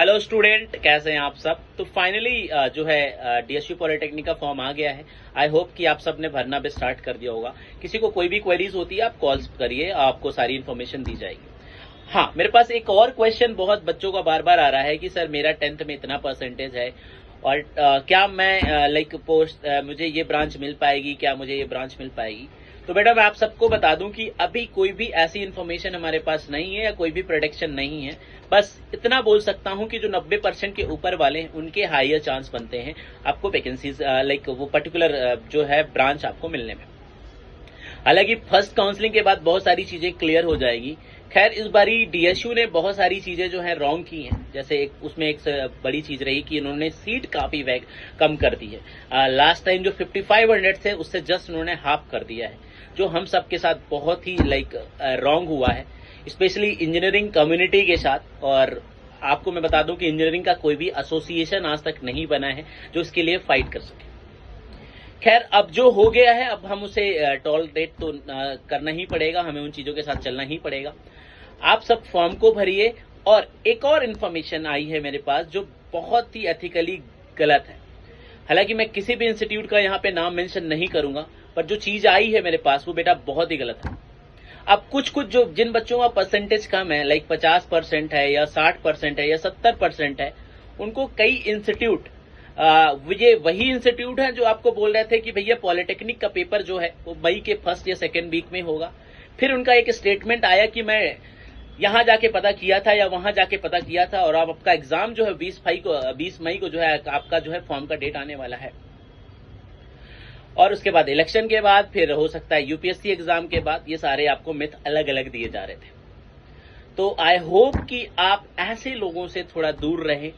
Hello student, कैसे हैं आप सब। तो फाइनली जो है डीएसयू पॉलिटेक्निक का फॉर्म आ गया है। आई होप कि आप सब ने भरना भी स्टार्ट कर दिया होगा। किसी को कोई भी क्वेरीज होती है आप कॉल्स करिए, आपको सारी इन्फॉर्मेशन दी जाएगी। हाँ, मेरे पास एक और क्वेश्चन बहुत बच्चों का बार बार आ रहा है कि सर मेरा 10th में इतना परसेंटेज है और क्या मैं लाइक पोस्ट मुझे ये ब्रांच मिल पाएगी, क्या मुझे ये ब्रांच मिल पाएगी। तो बेटा मैं आप सबको बता दूं कि अभी कोई भी ऐसी इन्फॉर्मेशन हमारे पास नहीं है या कोई भी प्रोडिक्शन नहीं है। बस इतना बोल सकता हूं कि जो 90% के ऊपर वाले हैं उनके हायर चांस बनते हैं आपको वैकेंसीज लाइक वो पर्टिकुलर जो है ब्रांच आपको मिलने में। हालांकि फर्स्ट काउंसलिंग के बाद बहुत सारी चीजें क्लियर हो जाएगी। खैर इस बारी डीएसयू ने बहुत सारी चीजें जो है रॉन्ग की हैं। जैसे उसमें एक बड़ी चीज रही कि इन्होंने सीट काफी कम कर दी है। लास्ट टाइम जो 5500 थे उससे जस्ट उन्होंने हाफ कर दिया है, जो हम सब के साथ बहुत ही लाइक रॉन्ग हुआ है, स्पेशली इंजीनियरिंग कम्युनिटी के साथ। और आपको मैं बता दूं कि इंजीनियरिंग का कोई भी एसोसिएशन आज तक नहीं बना है जो इसके लिए फाइट कर सके। खैर अब जो हो गया है अब हम उसे टॉलरेट तो करना ही पड़ेगा, हमें उन चीजों के साथ चलना ही पड़ेगा। आप सब फॉर्म को भरिए। और एक और इन्फॉर्मेशन आई है मेरे पास जो बहुत ही एथिकली गलत है। हालांकि मैं किसी भी इंस्टीट्यूट का यहाँ पे नाम मेंशन नहीं करूंगा, पर जो चीज आई है मेरे पास वो बेटा बहुत ही गलत है। अब कुछ जो जिन बच्चों का परसेंटेज कम है, लाइक 50% है या 60% है या 70% है, उनको कई इंस्टीट्यूट ये वही इंस्टीट्यूट है जो आपको बोल रहे थे कि भैया पॉलिटेक्निक का पेपर जो है वो मई के फर्स्ट या सेकेंड वीक में होगा। फिर उनका एक स्टेटमेंट आया कि मैं यहां जाके पता किया था या वहां जाके पता किया था और अब आपका एग्जाम जो है 20 मई को जो है आपका जो है फॉर्म का डेट आने वाला है। और उसके बाद इलेक्शन के बाद फिर हो सकता है यूपीएससी एग्जाम के बाद, ये सारे आपको मिथ अलग अलग दिए जा रहे थे। तो आई होप कि आप ऐसे लोगों से थोड़ा दूर रहें।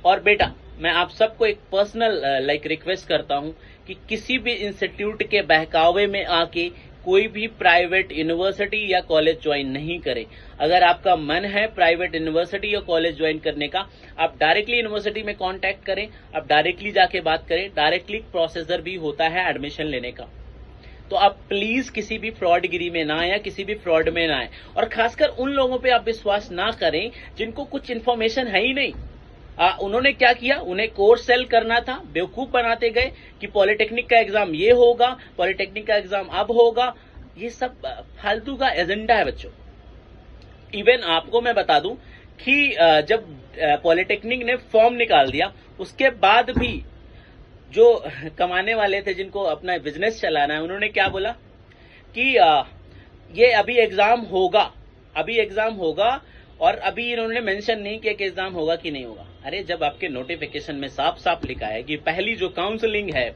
और बेटा मैं आप सबको एक पर्सनल लाइक रिक्वेस्ट करता हूं कि किसी भी इंस्टीट्यूट के बहकावे में आके कोई भी प्राइवेट यूनिवर्सिटी या कॉलेज ज्वाइन नहीं करें। अगर आपका मन है प्राइवेट यूनिवर्सिटी या कॉलेज ज्वाइन करने का, आप डायरेक्टली यूनिवर्सिटी में कांटेक्ट करें, आप डायरेक्टली जाके बात करें। डायरेक्टली प्रोसीजर भी होता है एडमिशन लेने का। तो आप प्लीज किसी भी फ्रॉडगिरी में ना आए या किसी भी फ्रॉड में ना आए। और खासकर उन लोगों पे आप विश्वास ना करें जिनको कुछ इन्फॉर्मेशन है ही नहीं। उन्होंने क्या किया, उन्हें कोर्स सेल करना था, बेवकूफ बनाते गए कि पॉलिटेक्निक का एग्जाम ये होगा, पॉलिटेक्निक का एग्जाम अब होगा। ये सब फालतू का एजेंडा है बच्चों। इवन आपको मैं बता दूं कि जब पॉलिटेक्निक ने फॉर्म निकाल दिया उसके बाद भी जो कमाने वाले थे, जिनको अपना बिजनेस चलाना है, उन्होंने क्या बोला कि ये अभी एग्जाम होगा और अभी इन्होंने मेंशन नहीं किया कि एग्जाम होगा कि नहीं होगा। अरे जब आपके नोटिफिकेशन में साफ साफ लिखा है कि पहली जो काउंसलिंग है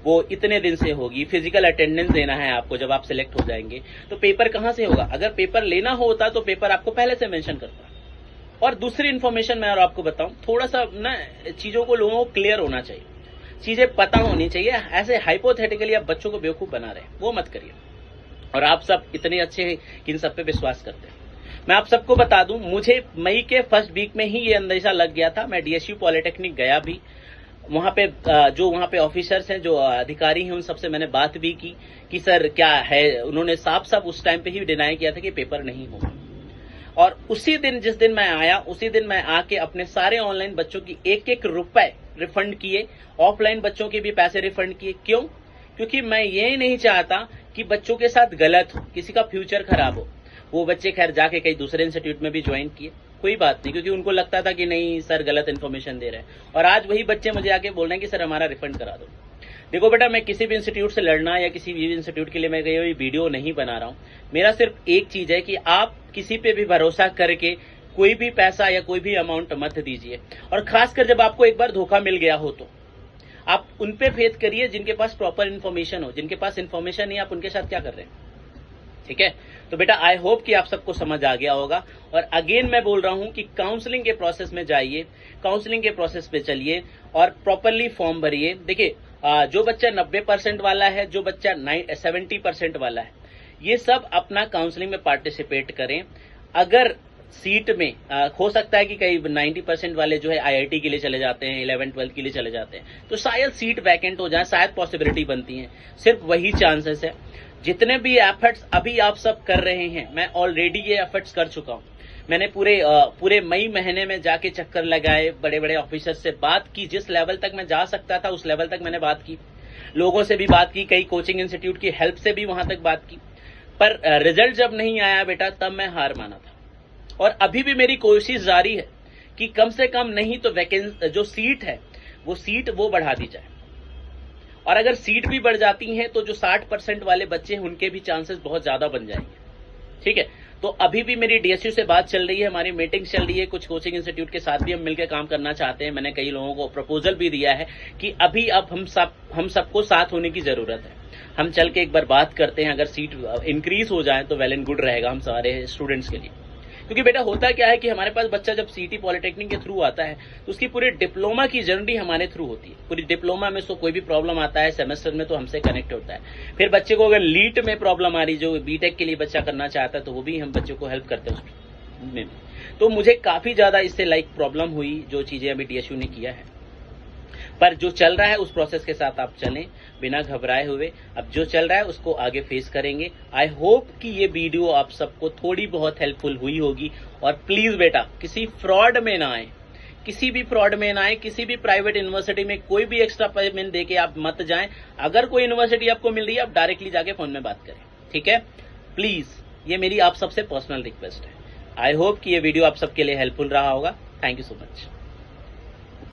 वो इतने दिन से होगी, फिजिकल अटेंडेंस देना है आपको जब आप सिलेक्ट हो जाएंगे, तो पेपर कहां से होगा। अगर पेपर लेना होता तो पेपर आपको पहले से मेंशन करता। और दूसरी इन्फॉर्मेशन मैं और आपको बताऊं, थोड़ा सा ना चीजों को लोगों को क्लियर होना चाहिए, चीजें पता होनी चाहिए। ऐसे हाइपोथेटिकली आप बच्चों को बेवकूफ बना रहे हैं, वो मत करिए। और आप सब इतने अच्छे हैं कि इन सब पे विश्वास करते हैं। मैं आप सबको बता दूं, मुझे मई के फर्स्ट वीक में ही ये अंदेशा लग गया था। मैं डीएसयू पॉलिटेक्निक गया भी, वहां पे जो वहां पे ऑफिसर्स हैं, जो अधिकारी हैं, उन सबसे मैंने बात भी की कि सर क्या है। उन्होंने साफ साफ उस टाइम पे ही डिनाई किया था कि पेपर नहीं होगा। और उसी दिन जिस दिन मैं आया, उसी दिन मैं आके अपने सारे ऑनलाइन बच्चों की एक रुपए रिफंड किए, ऑफलाइन बच्चों के भी पैसे रिफंड किए। क्यों? क्योंकि मैं ये नहीं चाहता कि बच्चों के साथ गलत हो, किसी का फ्यूचर खराब हो। वो बच्चे खैर जाके कई दूसरे इंस्टीट्यूट में भी ज्वाइन किए, कोई बात नहीं, क्योंकि उनको लगता था कि नहीं सर गलत इन्फॉर्मेशन दे रहे हैं। और आज वही बच्चे मुझे आके बोल रहे हैं कि सर हमारा रिफंड करा दो। देखो बेटा, मैं किसी भी इंस्टीट्यूट से लड़ना या किसी भी इंस्टीट्यूट के लिए मैं कोई वीडियो नहीं बना रहा हूं। मेरा सिर्फ एक चीज है कि आप किसी पे भी भरोसा करके कोई भी पैसा या कोई भी अमाउंट मत दीजिए। और खासकर जब आपको एक बार धोखा मिल गया हो तो आप उनपे फेथ करिए जिनके पास प्रॉपर इन्फॉर्मेशन हो। जिनके पास इन्फॉर्मेशन नहीं, आप उनके साथ क्या कर रहे हैं। ठीक है, तो बेटा आई होप कि आप सबको समझ आ गया होगा। और अगेन मैं बोल रहा हूं कि काउंसलिंग के प्रोसेस में जाइए, काउंसलिंग के प्रोसेस पे चलिए और प्रॉपरली फॉर्म भरिए। देखिए जो बच्चा 90% वाला है, जो बच्चा 70% वाला है, ये सब अपना काउंसलिंग में पार्टिसिपेट करें। अगर सीट में हो सकता है कि कई 90% वाले जो है आईआईटी के लिए चले जाते हैं, 11-12 के लिए चले जाते हैं, तो शायद सीट वैकेंट हो जाए, शायद पॉसिबिलिटी बनती है। सिर्फ वही चांसेस है। जितने भी एफर्ट्स अभी आप सब कर रहे हैं, मैं ऑलरेडी ये एफर्ट्स कर चुका हूं। मैंने पूरे मई महीने में जाके चक्कर लगाए, बड़े बड़े ऑफिसर से बात की, जिस लेवल तक मैं जा सकता था उस लेवल तक मैंने बात की, लोगों से भी बात की, कई कोचिंग इंस्टीट्यूट की हेल्प से भी वहां तक बात की, पर रिजल्ट जब नहीं आया बेटा तब मैं हार माना था। और अभी भी मेरी कोशिश जारी है कि कम से कम नहीं तो वैकेंसी जो सीट है वो बढ़ा दी जाए, और अगर सीट भी बढ़ जाती हैं तो जो 60% वाले बच्चे हैं उनके भी चांसेस बहुत ज्यादा बन जाएंगे। ठीक है, तो अभी भी मेरी डीएसयू से बात चल रही है, हमारी मीटिंग चल रही है, कुछ कोचिंग इंस्टीट्यूट के साथ भी हम मिलकर काम करना चाहते हैं। मैंने कई लोगों को प्रपोजल भी दिया है कि अभी अब हम सबको साथ होने की जरूरत है। हम चल के एक बार बात करते हैं, अगर सीट इंक्रीज हो जाए तो वेल एंड गुड रहेगा हम सारे स्टूडेंट्स के लिए। क्योंकि बेटा होता क्या है कि हमारे पास बच्चा जब सीटी पॉलिटेक्निक के थ्रू आता है तो उसकी पूरी डिप्लोमा की जर्नी हमारे थ्रू होती है। पूरी डिप्लोमा में उसको कोई भी प्रॉब्लम आता है सेमेस्टर में तो हमसे कनेक्ट होता है। फिर बच्चे को अगर लीट में प्रॉब्लम आ रही, जो बीटेक के लिए बच्चा करना चाहता है, तो वो भी हम बच्चों को हेल्प करते हैं उसमें। तो मुझे काफी ज्यादा इससे प्रॉब्लम हुई जो चीजें अभी डीएसयू ने किया है, पर जो चल रहा है उस प्रोसेस के साथ आप चलें बिना घबराए हुए। अब जो चल रहा है उसको आगे फेस करेंगे। आई होप कि ये वीडियो आप सबको थोड़ी बहुत हेल्पफुल हुई होगी। और प्लीज बेटा किसी फ्रॉड में ना आए, किसी भी फ्रॉड में ना आए, किसी भी प्राइवेट यूनिवर्सिटी में कोई भी एक्स्ट्रा पेमेंट देके आप मत जाएं। अगर कोई यूनिवर्सिटी आपको मिल रही है आप डायरेक्टली जाके फोन में बात करें, ठीक है? प्लीज, ये मेरी आप सबसे पर्सनल रिक्वेस्ट है। आई होप कि ये वीडियो आप सबके लिए हेल्पफुल रहा होगा। Thank you so much.